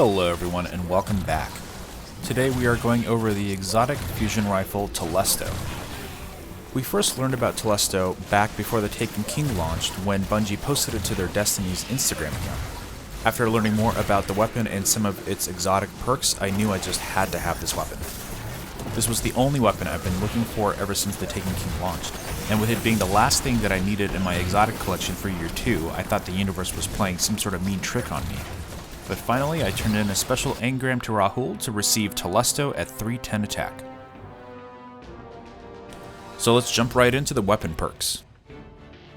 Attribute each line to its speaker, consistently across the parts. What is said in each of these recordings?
Speaker 1: Hello everyone and welcome back. Today we are going over the exotic fusion rifle Telesto. We first learned about Telesto back before the Taken King launched when Bungie posted it to their Destiny's Instagram account. After learning more about the weapon and some of its exotic perks, I knew I just had to have this weapon. This was the only weapon I've been looking for ever since the Taken King launched, and with it being the last thing that I needed in my exotic collection for year 2, I thought the universe was playing some sort of mean trick on me. But finally, I turned in a special engram to Rahul to receive Telesto at 310 attack. So let's jump right into the weapon perks.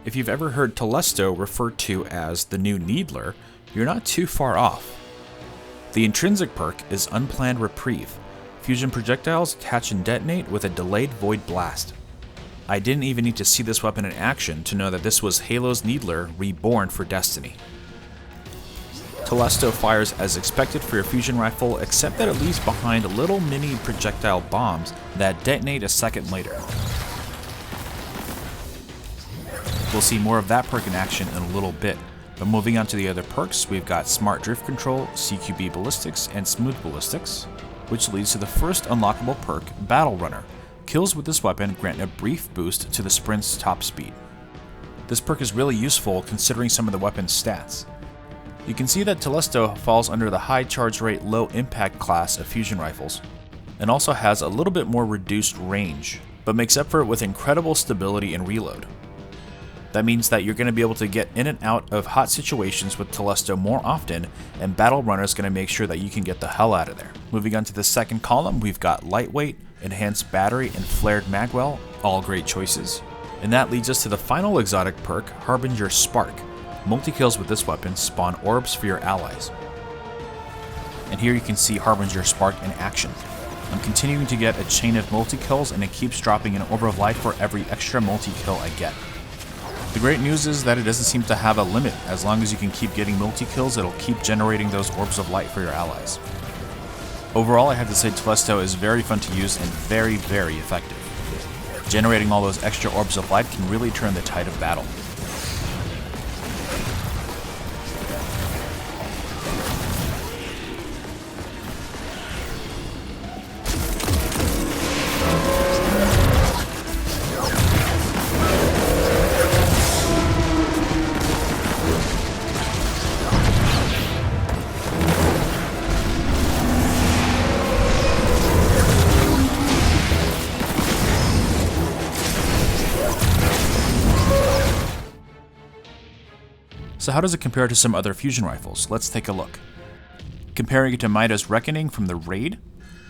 Speaker 1: If you've ever heard Telesto referred to as the new Needler, you're not too far off. The intrinsic perk is Unplanned Reprieve. Fusion projectiles attach and detonate with a delayed void blast. I didn't even need to see this weapon in action to know that this was Halo's Needler reborn for Destiny. Telesto fires as expected for your fusion rifle, except that it leaves behind little mini projectile bombs that detonate a second later. We'll see more of that perk in action in a little bit, but moving on to the other perks, we've got Smart Drift Control, CQB Ballistics, and Smooth Ballistics, which leads to the first unlockable perk, Battle Runner. Kills with this weapon grant a brief boost to the sprint's top speed. This perk is really useful considering some of the weapon's stats. You can see that Telesto falls under the high charge rate, low impact class of fusion rifles, and also has a little bit more reduced range, but makes up for it with incredible stability and reload. That means that you're going to be able to get in and out of hot situations with Telesto more often, and Battle Runner is going to make sure that you can get the hell out of there. Moving on to the second column, we've got Lightweight, Enhanced Battery, and Flared Magwell, all great choices. And that leads us to the final exotic perk, Harbinger Spark. Multi-kills with this weapon spawn orbs for your allies. And here you can see Harbinger Spark in action. I'm continuing to get a chain of multi-kills, and it keeps dropping an orb of light for every extra multi-kill I get. The great news is that it doesn't seem to have a limit. As long as you can keep getting multi-kills, it'll keep generating those orbs of light for your allies. Overall, I have to say Telesto is very fun to use and very, very effective. Generating all those extra orbs of light can really turn the tide of battle. So how does it compare to some other fusion rifles? Let's take a look. Comparing it to Midas Reckoning from the Raid,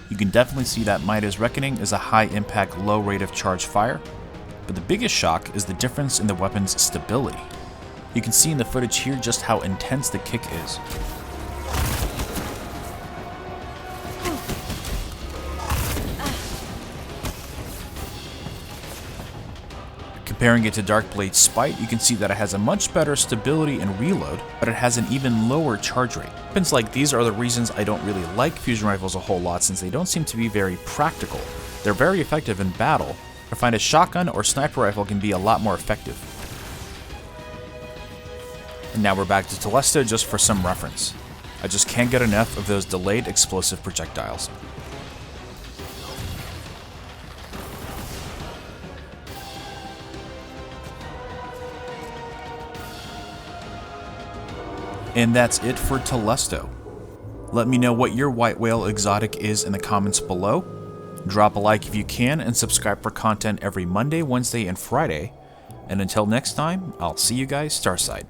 Speaker 1: you can definitely see that Midas Reckoning is a high impact, low rate of charge fire, but the biggest shock is the difference in the weapon's stability. You can see in the footage here just how intense the kick is. Comparing it to Darkblade's Spite, you can see that it has a much better stability and reload, but it has an even lower charge rate. Weapons like these are the reasons I don't really like fusion rifles a whole lot, since they don't seem to be very practical. They're very effective in battle. I find a shotgun or sniper rifle can be a lot more effective. And now we're back to Telesto just for some reference. I just can't get enough of those delayed explosive projectiles. And that's it for Telesto. Let me know what your White Whale exotic is in the comments below. Drop a like if you can, and subscribe for content every Monday, Wednesday, and Friday. And until next time, I'll see you guys Starside.